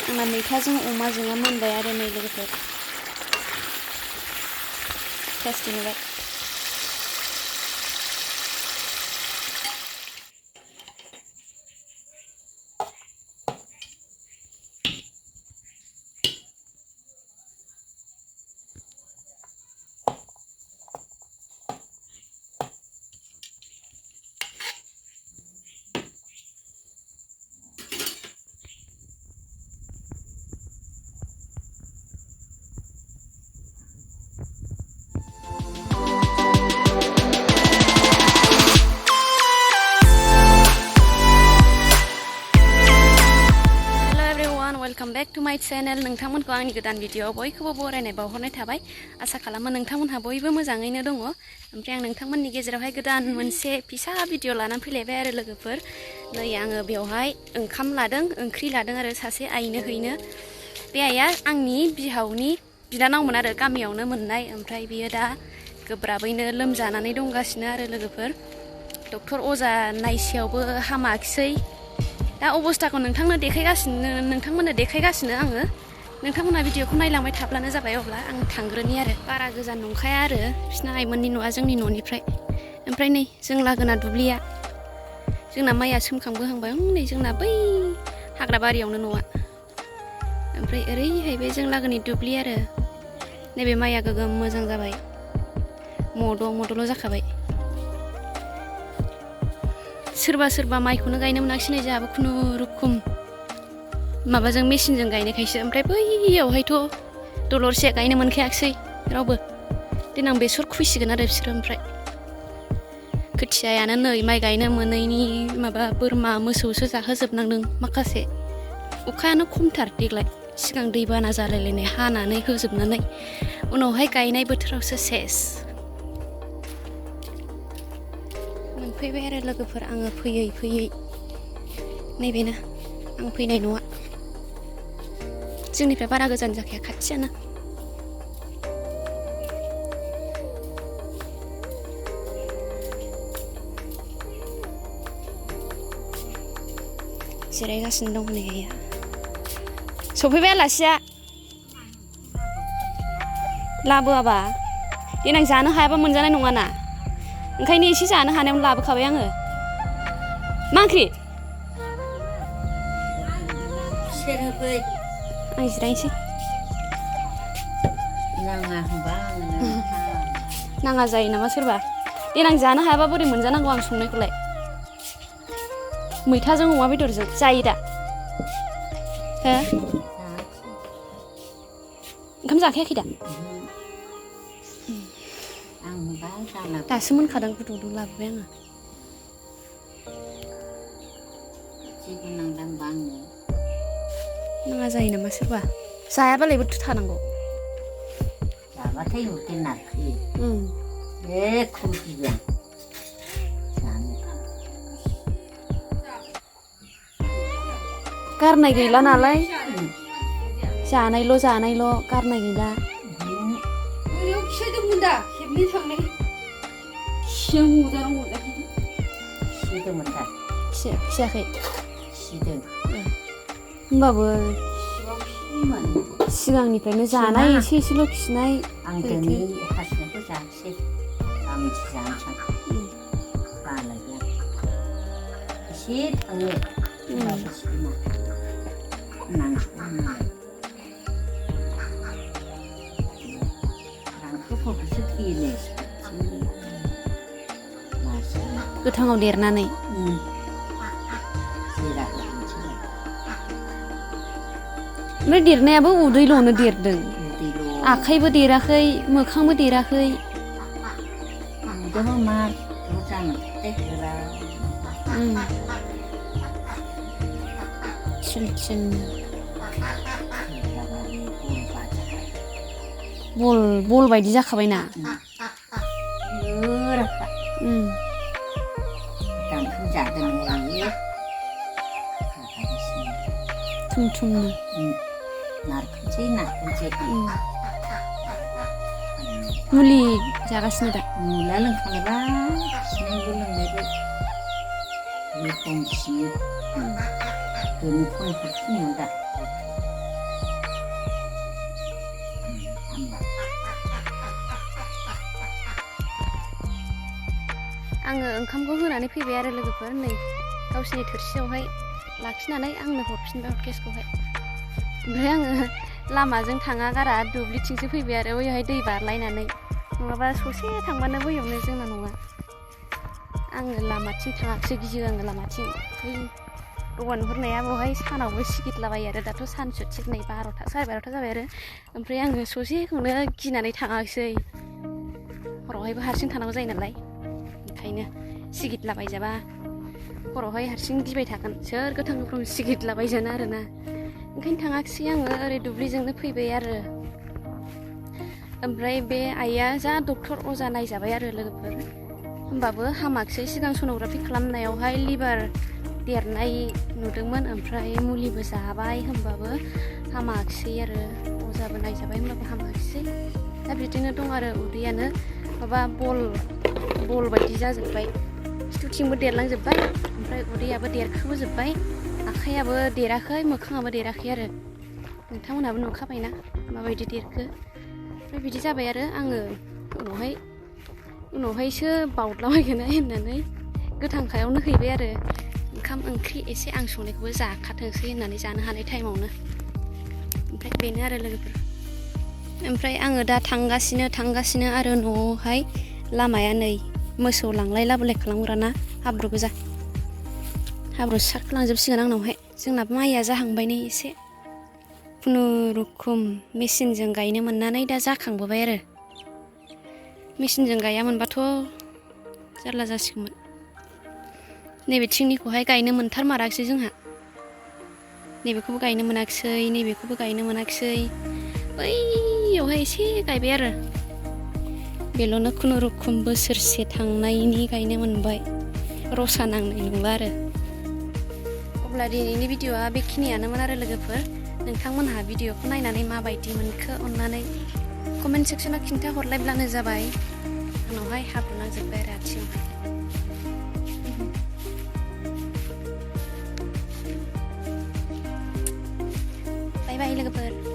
आंना मैथाजों अमाजोंआ मोनबाय आरो नै लोगोफोर टेस्टि नुबाय वेलकम बैक टू माय चैनल नोंथांमोनखौ आंनि गोदान भिडिअआव बयखौबो बरायनाय बावहरनाय थाबाय आसा खालामो नोंथांमोनहा बयबो मोजाङैनो दङ ओमफ्राय आं नोंथांमोननि गेजेरावहाय गोदान मोनसे फिसा भिडिअ लानानै फैलायबाय आरो लोगोफोर नै आङो बेवहाय ओंखाम लादों ओंख्रि लादों आरो सासे आइनो हैनो बे आइया आंनि बिहावनि बिनानावमोन आरो गामियावनो मोननाय ओमफ्राय बियो दा गोब्राबैनो लोमजानानै दंगासिनो आरो लोगोफोर डक्टर अजा नायसेयावबो हामाखिसै दा अबस्थाखौ नोंथांमोननो देखायगासिनो आङो नोंथांमोना भिडिअखौ नायलांबाय थाब्लानो जाबाय अब्ला आं थांग्रोनि आरो बारा गोजान नंखाया आरो बिसिना आइमोननि न'आ जोंनि न'निफ्राय ओमफ्राय नै जों लागोना दुब्लिया जोंना माइया सोमखांबोहांबाय नै जोंना बै हाग्राबारियावनो न'आ ओमफ्राय ओरैहाय बे जों लागोनि दुब्लि आरो नैबे माइया गोगोम मोजां जाबाय मद'ल' जाखाबाय सोरबा माइखौनो गायनो मोनाखिसै नै जोंहाबो खुनुरुखुम माबाजों मेचिनजों गायनायखायसो ओमफ्राय बैयावहायथ' दलरसे गायनो मोनखायाखिसै रावबो देनां बेसर खुबैसिगोन आरो बिसोरो ओमफ्राय खोथियायानो नै माइ गायनो मोनैनि माबा बोरमा मोसौसो जाहोजोबनांदों माखासे अखायानो खमथार देग्लाय सिगां दैबाना जालायलायनाय हानानै होजोबनानै उनावहाय गायनाय बोथोरावसो सेस फैबाय आरो लोगोफोर आङो फैयै नैबेनो आं फैनाय न'आ जोंनिफ्राय बारा गोजान जाखाया खाथियानो जिरायगासिनो दं नै आइया सफैबाय आलासिया लाबोआबा देनां जानो हायाबा मोनजानाय नङाना ओंखायनो एसे जानो हानायावनो लाबोखाबाय आङो मा ओंख्रि आं जिरायनोसै नाङा जायो नामा सोरबा देनां जानो हायाबा बोरै मोनजानांगौ आं संनायखौलाय मैथाजों अमा बेदरजों जायो दा हो ओंखाम जाखायाखै दा दासो मोनखादों गुदुं लाबोबाय आङो नाङा जायो नामा सोरबा जायाबालाय बोथु थानांगौ जाबाथाय उदै नारखोयो बे खुसिया गारनाय गैला नालाय जानायल' गारनाय गैला ओरैयाव खिदोंमोन दा खेबनै थांनाय खिया मोजां खिदोंमोन दा खियाखै खिदों होमबाबो सिगांनिफ्रायनो जानाय एसेल' खिनाय आं दिनै हासुनायखौ जानोसै गाबोनसो जानोसै बालाय एसे थाङो गोथाङाव देरनानै ओमफ्राय देरनायाबो उदैल'नो देरदों आखाइबो देराखै मोखांबो देराखै सिलसिल बल बायदि जाखाबायना थुमथुमनो मुलि जागासिनो दा मुलिया लोंखांबाय खिनायबो लोंनायबो खम खियो दिनै फुंनिफ्राय फुङाव दा आङो ओंखामखौ होनानै फैबाय आरो लोगोफोर नै गावसिनि थोरसियावहाय लाखिनानै आंनो हरफिनबाय हटकेसखौहाय। ओमफ्राय आङो लामाजों थाङा गारा दुब्लिथिंसो फैबाय आरो बैयावहाय दै बारलायनानै, नङाबा ससे थांबानो बैयावनो जोंना न'आ। आङो लामाथिं थाङाखिसै, गियो आङो लामाथिं। बै दहाय नुहुरनाया बेवहाय सानावबो सिगिदलाबायो आरो दाथ' सानसुथिर नै 12ता साराय 12ता जाबाय आरो। ओमफ्राय आङो ससेखौनो गिनानै थाङाखिसै, हरावहायबो हारसिं थानांगौ जायो नालाय, ओंखायनो सिगिदलाबायजाबा हरावहाय हारसिं गिबाय थागोन, सोर गोथां गोफ्रोम सिगिदलाबायजानो आरोना। ओंखायनो थाङाखिसै आङो, ओरै दुब्लिजोंनो फैबाय आरो। ओमफ्राय बे आइया जा डक्टर अजा नायजाबाय आरो लोगोफोर, होमबाबो हामाखिसै। सिगां सन'ग्राफि खालामनायावहाय लिभार देरनाय नुदोंमोन, ओमफ्राय मुलिबो जाबाय, होमबाबो हामाखिसै आरो। अजाबो नायजाबाय होमबाबो हामाखिसै। दा बिदिनो दं आरो, उदैयानो माबा बल बायदि जाजोब्बाय, खिथुथिंबो देरलांजोब्बाय, ओमफ्राय उदैयाबो देरखोबोजोब्बाय, आखाइयाबो देराखै, मोखाङाबो देराखै आरो। नोंथांमोनहाबो नुखाबायना माबायदि देरखो। ओमफ्राय बिदि जाबाय आरो आङो उनावहायसो बावदलाबायगोन होननानै गोथांखायावनो हैबाय आरो। ओंखाम ओंख्रि एसे आं संनायखौबो जाखाथोंसै होननानै जानो हानाय टाइमावनो। ओमफ्राय बेनो आरो लोगोफोर। ओमफ्राय आङो दा थांगासिनो आरो न'आवहाय लामाया नै मोसौ लांलाय लाबोलाय खालामग्राना हाब्रु गोजा, हाब्रु सारखोलांजोबसिगोन आंनावहाय। जोंनाबो माइया जाहांबाय नै एसे, खुनुरुखुम मेचिनजों गायनो मोननानै दा जाखांबोबाय आरो। मेचिनजों गायामोनबाथ' जारला जासिगौमोन। नैबे थिंनिखौहाय गायनो मोनथारमाराखिसै जोंहा, नैबेखौबो गायनो मोनाखिसै, नैबेखौबो गायनो मोनाखिसै, बैयावहाय एसे गायबाय आरो। बेल'नो खुनुरुखुम बोसोरसे थांनायनि गायनो मोनबाय, रसा नांनाय नंला आरो। अब्ला दिनैनि भिडिअ'आ बेखिनियानोमोन आरो लोगोफोर। नोंथांमोनहा भिडिअ'खौ नायनानै माबायदि मोनखो अननानै कमेन्ट सेक्सनाव खिन्थाहरलायब्लानो जाबाय। आंनावहाय हाब्रु नांजोब्बाय आरो आथिङावहाय। बाय बाय लोगोफोर।